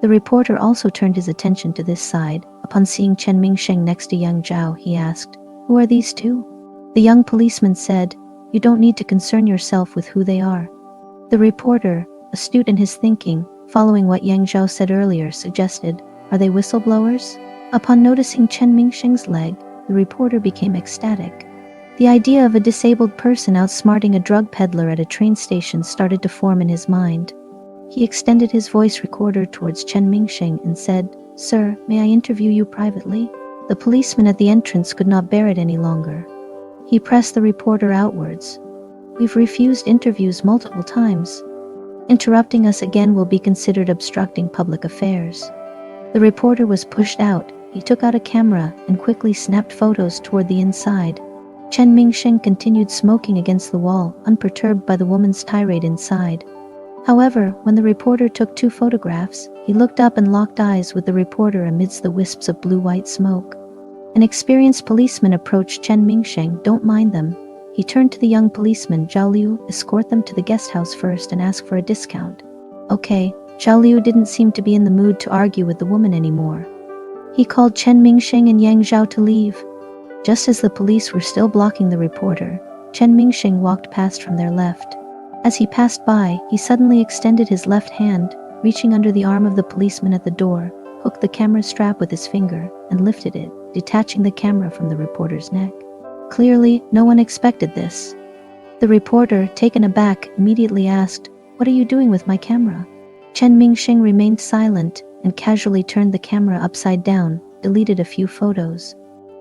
The reporter also turned his attention to this side. Upon seeing Chen Mingsheng next to Yang Zhao, he asked, Who are these two? The young policeman said, You don't need to concern yourself with who they are. The reporter, astute in his thinking, following what Yang Zhao said earlier, suggested, Are they whistleblowers? Upon noticing Chen Mingsheng's leg, the reporter became ecstatic. The idea of a disabled person outsmarting a drug peddler at a train station started to form in his mind. He extended his voice recorder towards Chen Mingsheng and said, Sir, may I interview you privately? The policeman at the entrance could not bear it any longer. He pressed the reporter outwards. We've refused interviews multiple times. Interrupting us again will be considered obstructing public affairs. The reporter was pushed out. He took out a camera and quickly snapped photos toward the inside. Chen Mingsheng continued smoking against the wall, unperturbed by the woman's tirade inside. However, when the reporter took 2 photographs, he looked up and locked eyes with the reporter amidst the wisps of blue-white smoke. An experienced policeman approached Chen Mingsheng. Don't mind them. He turned to the young policeman, Zhao Liu, escort them to the guest house first and ask for a discount. Okay, Zhao Liu didn't seem to be in the mood to argue with the woman anymore. He called Chen Mingsheng and Yang Zhao to leave. Just as the police were still blocking the reporter, Chen Mingsheng walked past from their left. As he passed by, he suddenly extended his left hand, reaching under the arm of the policeman at the door, hooked the camera strap with his finger, and lifted it, detaching the camera from the reporter's neck. Clearly, no one expected this. The reporter, taken aback, immediately asked, What are you doing with my camera? Chen Mingsheng remained silent and casually turned the camera upside down, deleted a few photos.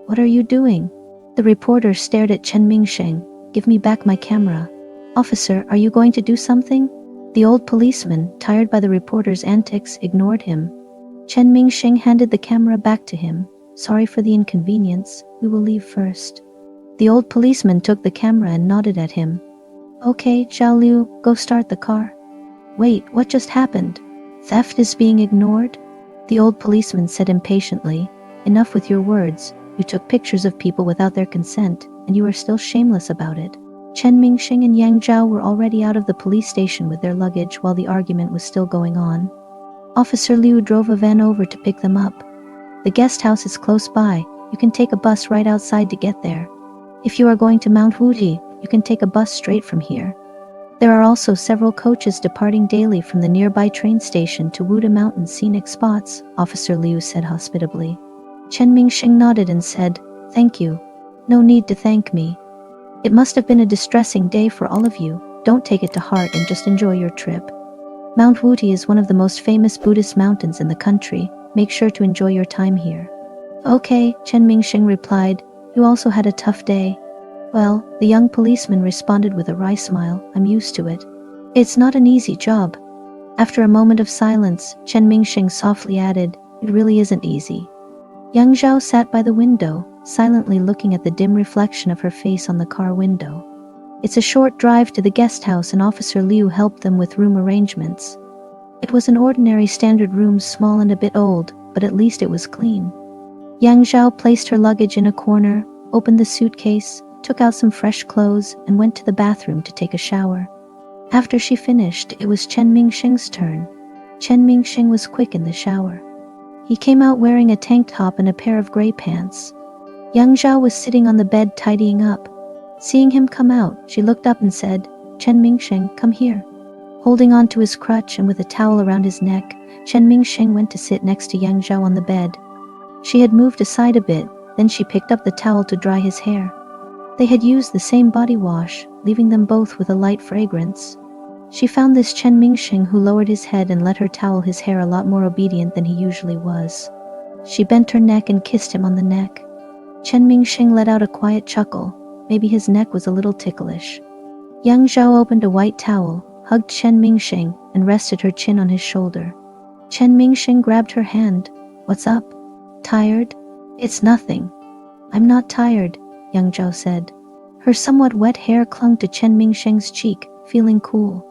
What are you doing? The reporter stared at Chen Mingsheng. Give me back my camera. Officer, are you going to do something? The old policeman, tired by the reporter's antics, ignored him. Chen Mingsheng handed the camera back to him. Sorry for the inconvenience. We will leave first. The old policeman took the camera and nodded at him. Okay, Zhao Liu, go start the car. Wait, what just happened? Theft is being ignored? The old policeman said impatiently. Enough with your words. You took pictures of people without their consent, and you are still shameless about it. Chen Mingsheng and Yang Zhao were already out of the police station with their luggage while the argument was still going on. Officer Liu drove a van over to pick them up. The guest house is close by. You can take a bus right outside to get there. If you are going to Mount Wuji, you can take a bus straight from here. There are also several coaches departing daily from the nearby train station to Wuda Mountain scenic spots, Officer Liu said hospitably. Chen Mingsheng nodded and said, Thank you. No need to thank me. It must have been a distressing day for all of you. Don't take it to heart and just enjoy your trip. Mount Wuji is one of the most famous Buddhist mountains in the country. Make sure to enjoy your time here. Okay, Chen Mingsheng replied. You also had a tough day. Well, the young policeman responded with a wry smile. I'm used to it. It's not an easy job. After a moment of silence, Chen Mingsheng softly added, It really isn't easy. Yang Zhao sat by the window, silently looking at the dim reflection of her face on the car window. It's a short drive to the guest house and Officer Liu helped them with room arrangements. It was an ordinary standard room, small and a bit old, but at least it was clean. Yang Zhao placed her luggage in a corner, opened the suitcase, took out some fresh clothes, and went to the bathroom to take a shower. After she finished, it was Chen Mingsheng's turn. Chen Mingsheng was quick in the shower. He came out wearing a tank top and a pair of gray pants. Yang Zhao was sitting on the bed tidying up. Seeing him come out, she looked up and said, Chen Mingsheng, come here. Holding on to his crutch and with a towel around his neck, Chen Mingsheng went to sit next to Yang Zhao on the bed. She had moved aside a bit, then she picked up the towel to dry his hair. They had used the same body wash, leaving them both with a light fragrance. She found this Chen Mingsheng who lowered his head and let her towel his hair a lot more obedient than he usually was. She bent her neck and kissed him on the neck. Chen Mingsheng let out a quiet chuckle. Maybe his neck was a little ticklish. Yang Zhao opened a white towel, hugged Chen Mingsheng and rested her chin on his shoulder. Chen Mingsheng grabbed her hand. What's up? Tired? It's nothing. I'm not tired, Yang Zhao said. Her somewhat wet hair clung to Chen Mingsheng's cheek, feeling cool.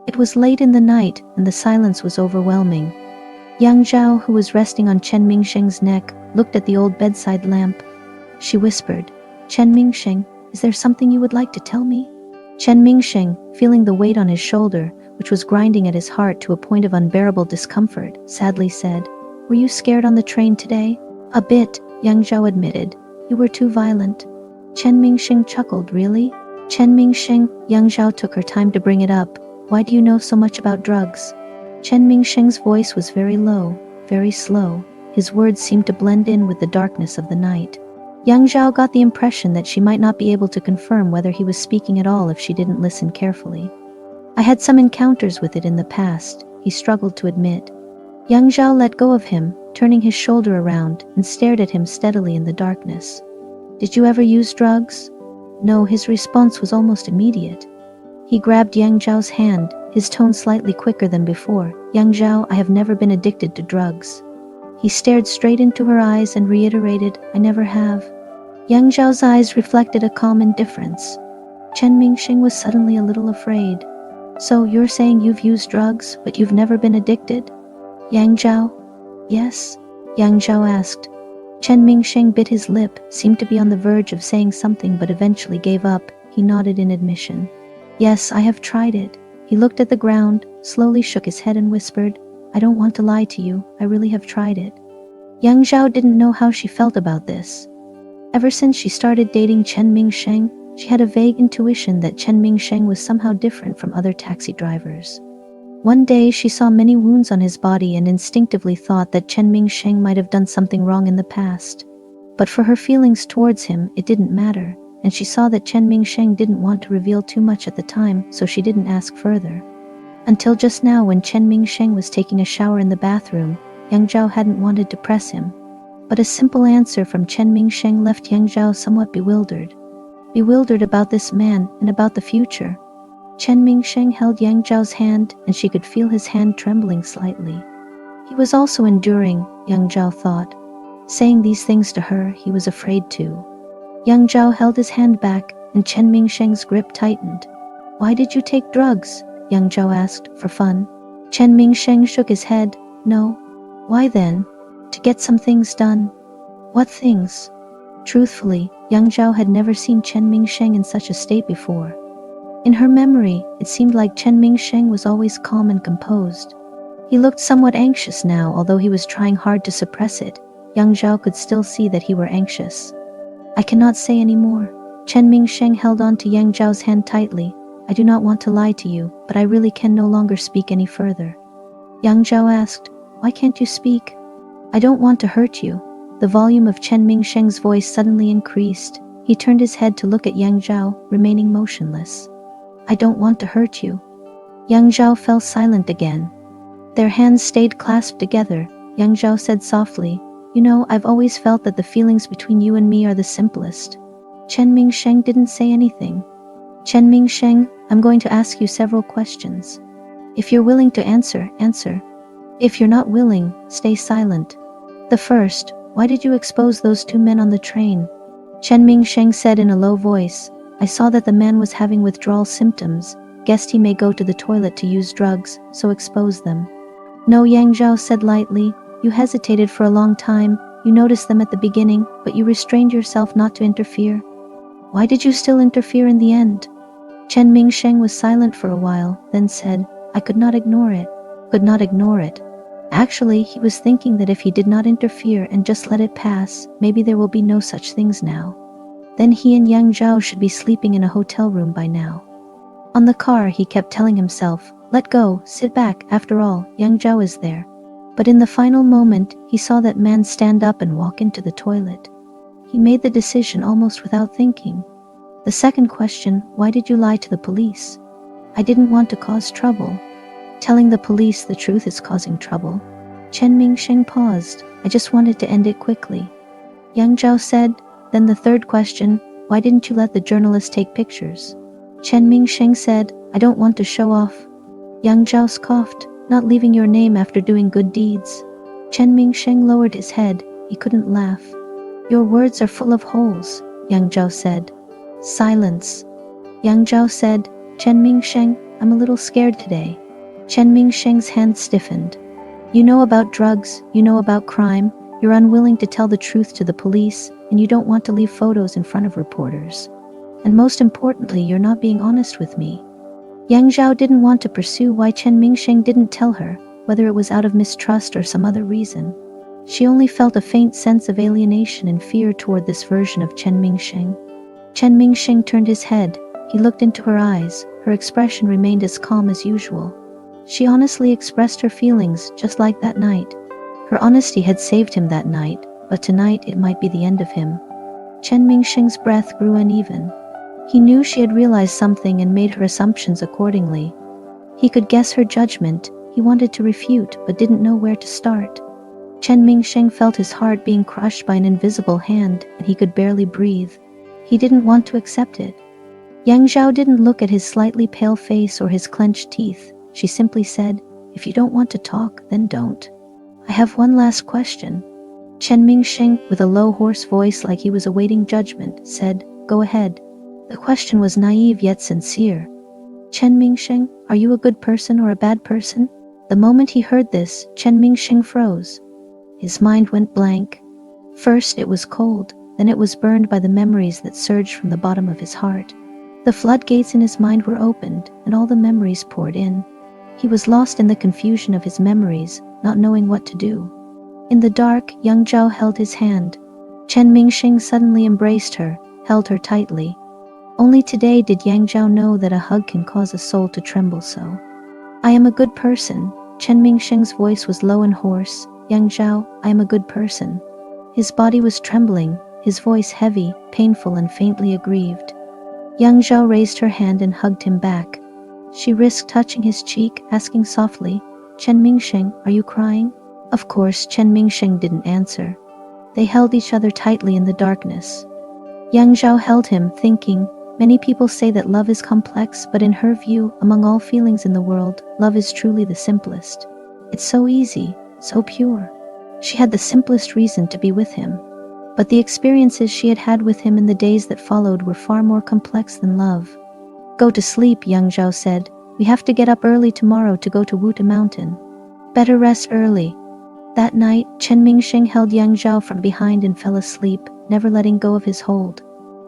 It was late in the night and the silence was overwhelming. Yang Zhao, who was resting on Chen Mingsheng's neck, looked at the old bedside lamp. She whispered, Chen Mingsheng, is there something you would like to tell me? Chen Mingsheng, feeling the weight on his shoulder, which was grinding at his heart to a point of unbearable discomfort, sadly said, Were you scared on the train today? A bit, Yang Zhao admitted. You were too violent. Chen Mingsheng chuckled, Really? Chen Mingsheng, Yang Zhao took her time to bring it up. Why do you know so much about drugs? Chen Mingsheng's voice was very low, very slow. His words seemed to blend in with the darkness of the night. Yang Zhao got the impression that she might not be able to confirm whether he was speaking at all if she didn't listen carefully. I had some encounters with it in the past, he struggled to admit. Yang Zhao let go of him, turning his shoulder around, and stared at him steadily in the darkness. Did you ever use drugs? No, his response was almost immediate. He grabbed Yang Zhao's hand, his tone slightly quicker than before. Yang Zhao, I have never been addicted to drugs. He stared straight into her eyes and reiterated, I never have. Yang Zhao's eyes reflected a calm indifference. Chen Mingsheng was suddenly a little afraid. So you're saying you've used drugs, but you've never been addicted? Yang Zhao? Yes? Yang Zhao asked. Chen Mingsheng bit his lip, seemed to be on the verge of saying something but eventually gave up. He nodded in admission. Yes, I have tried it. He looked at the ground, slowly shook his head and whispered, I don't want to lie to you, I really have tried it. Yang Zhao didn't know how she felt about this. Ever since she started dating Chen Mingsheng, she had a vague intuition that Chen Mingsheng was somehow different from other taxi drivers. One day she saw many wounds on his body and instinctively thought that Chen Mingsheng might have done something wrong in the past. But for her feelings towards him, it didn't matter, and she saw that Chen Mingsheng didn't want to reveal too much at the time, so she didn't ask further. Until just now when Chen Mingsheng was taking a shower in the bathroom, Yang Zhao hadn't wanted to press him. But a simple answer from Chen Mingsheng left Yang Zhao somewhat bewildered. Bewildered about this man and about the future. Chen Mingsheng held Yang Zhao's hand and she could feel his hand trembling slightly. He was also enduring, Yang Zhao thought. Saying these things to her, he was afraid to. Yang Zhao held his hand back and Chen Mingsheng's grip tightened. Why did you take drugs? Yang Zhao asked, for fun. Chen Mingsheng shook his head. No. Why then? To get some things done. What things? Truthfully, Yang Zhao had never seen Chen Mingsheng in such a state before. In her memory, it seemed like Chen Mingsheng was always calm and composed. He looked somewhat anxious now, although he was trying hard to suppress it. Yang Zhao could still see that he were anxious. I cannot say any more. Chen Mingsheng held on to Yang Zhao's hand tightly. I do not want to lie to you, but I really can no longer speak any further. Yang Zhao asked, Why can't you speak? I don't want to hurt you. The volume of Chen Mingsheng's voice suddenly increased. He turned his head to look at Yang Zhao, remaining motionless. I don't want to hurt you. Yang Zhao fell silent again. Their hands stayed clasped together. Yang Zhao said softly, You know, I've always felt that the feelings between you and me are the simplest. Chen Mingsheng didn't say anything. Chen Mingsheng, I'm going to ask you several questions. If you're willing to answer, answer. If you're not willing, stay silent. The first, why did you expose those two men on the train? Chen Mingsheng said in a low voice, I saw that the man was having withdrawal symptoms, guessed he may go to the toilet to use drugs, so expose them. No, Yang Zhao said lightly, you hesitated for a long time, you noticed them at the beginning, but you restrained yourself not to interfere. Why did you still interfere in the end? Chen Mingsheng was silent for a while, then said, I could not ignore it. Could not ignore it. Actually, he was thinking that if he did not interfere and just let it pass, maybe there will be no such things now. Then he and Yang Zhao should be sleeping in a hotel room by now. On the car, he kept telling himself, let go, sit back, after all, Yang Zhao is there. But in the final moment, he saw that man stand up and walk into the toilet. He made the decision almost without thinking. The second question, why did you lie to the police? I didn't want to cause trouble. Telling the police the truth is causing trouble. Chen Mingsheng paused. I just wanted to end it quickly. Yang Zhao said, then the third question, why didn't you let the journalist take pictures? Chen Mingsheng said, I don't want to show off. Yang Zhao scoffed, not leaving your name after doing good deeds. Chen Mingsheng lowered his head. He couldn't laugh. Your words are full of holes, Yang Zhao said. Silence. Yang Zhao said, Chen Mingsheng, I'm a little scared today. Chen Mingsheng's hand stiffened. You know about drugs, you know about crime, you're unwilling to tell the truth to the police, and you don't want to leave photos in front of reporters. And most importantly, you're not being honest with me. Yang Zhao didn't want to pursue why Chen Mingsheng didn't tell her, whether it was out of mistrust or some other reason. She only felt a faint sense of alienation and fear toward this version of Chen Mingsheng. Chen Mingsheng turned his head. He looked into her eyes. Her expression remained as calm as usual. She honestly expressed her feelings, just like that night. Her honesty had saved him that night, but tonight it might be the end of him. Chen Mingsheng's breath grew uneven. He knew she had realized something and made her assumptions accordingly. He could guess her judgment. He wanted to refute, but didn't know where to start. Chen Mingsheng felt his heart being crushed by an invisible hand, and he could barely breathe. He didn't want to accept it. Yang Zhao didn't look at his slightly pale face or his clenched teeth. She simply said, if you don't want to talk, then don't. I have one last question. Chen Mingsheng, with a low, hoarse voice like he was awaiting judgment, said, go ahead. The question was naive yet sincere. Chen Mingsheng, are you a good person or a bad person? The moment he heard this, Chen Mingsheng froze. His mind went blank. First it was cold, then it was burned by the memories that surged from the bottom of his heart. The floodgates in his mind were opened, and all the memories poured in. He was lost in the confusion of his memories, not knowing what to do. In the dark, Yang Zhao held his hand. Chen Mingsheng suddenly embraced her, held her tightly. Only today did Yang Zhao know that a hug can cause a soul to tremble so. I am a good person. Chen Mingsheng's voice was low and hoarse. Yang Zhao, I am a good person. His body was trembling, his voice heavy, painful and faintly aggrieved. Yang Zhao raised her hand and hugged him back. She risked touching his cheek, asking softly, Chen Mingsheng, are you crying? Of course, Chen Mingsheng didn't answer. They held each other tightly in the darkness. Yang Zhao held him, thinking, many people say that love is complex, but in her view, among all feelings in the world, love is truly the simplest. It's so easy, so pure. She had the simplest reason to be with him. But the experiences she had had with him in the days that followed were far more complex than love. Go to sleep, Yang Zhao said. We have to get up early tomorrow to go to Wuta Mountain. Better rest early. That night, Chen Mingsheng held Yang Zhao from behind and fell asleep, never letting go of his hold.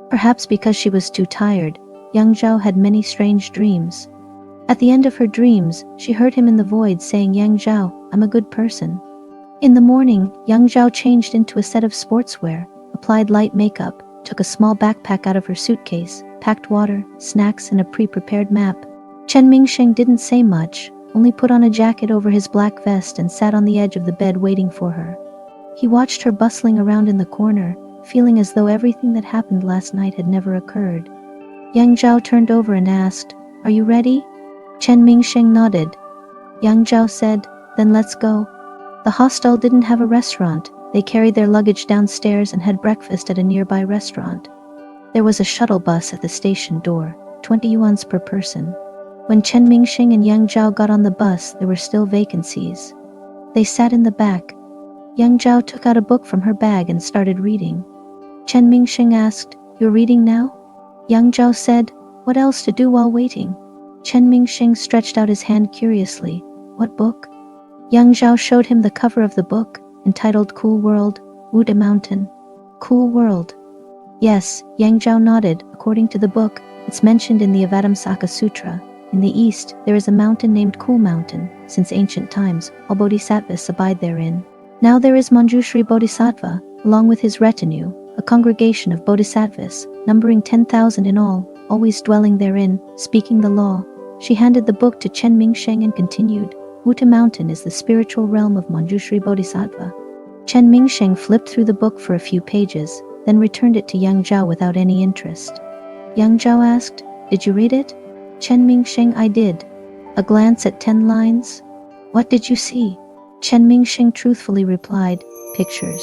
Perhaps because she was too tired, Yang Zhao had many strange dreams. At the end of her dreams, she heard him in the void saying, Yang Zhao, I'm a good person. In the morning, Yang Zhao changed into a set of sportswear, applied light makeup, took a small backpack out of her suitcase, packed water, snacks, and a pre-prepared map. Chen Mingsheng didn't say much, only put on a jacket over his black vest and sat on the edge of the bed waiting for her. He watched her bustling around in the corner, feeling as though everything that happened last night had never occurred. Yang Zhao turned over and asked, Are you ready? Chen Mingsheng nodded. Yang Zhao said, Then let's go. The hostel didn't have a restaurant. They carried their luggage downstairs and had breakfast at a nearby restaurant. There was a shuttle bus at the station door, 20 yuans per person. When Chen Mingsheng and Yang Zhao got on the bus, there were still vacancies. They sat in the back. Yang Zhao took out a book from her bag and started reading. Chen Mingsheng asked, You're reading now? Yang Zhao said, What else to do while waiting? Chen Mingsheng stretched out his hand curiously. What book? Yang Zhao showed him the cover of the book, entitled Cool World, Wuta Mountain. Cool World. Yes, Yang Zhao nodded. According to the book, it's mentioned in the Avatamsaka Sutra. In the east, there is a mountain named Cool Mountain. Since ancient times, all bodhisattvas abide therein. Now there is Manjushri Bodhisattva, along with his retinue, a congregation of bodhisattvas, numbering 10,000 in all, always dwelling therein, speaking the law. She handed the book to Chen Mingsheng and continued, Wuta Mountain is the spiritual realm of Manjushri Bodhisattva. Chen Mingsheng flipped through the book for a few pages, then returned it to Yang Zhao without any interest. Yang Zhao asked, Did you read it? Chen Mingsheng, I did. A glance at 10 lines? What did you see? Chen Mingsheng truthfully replied, Pictures.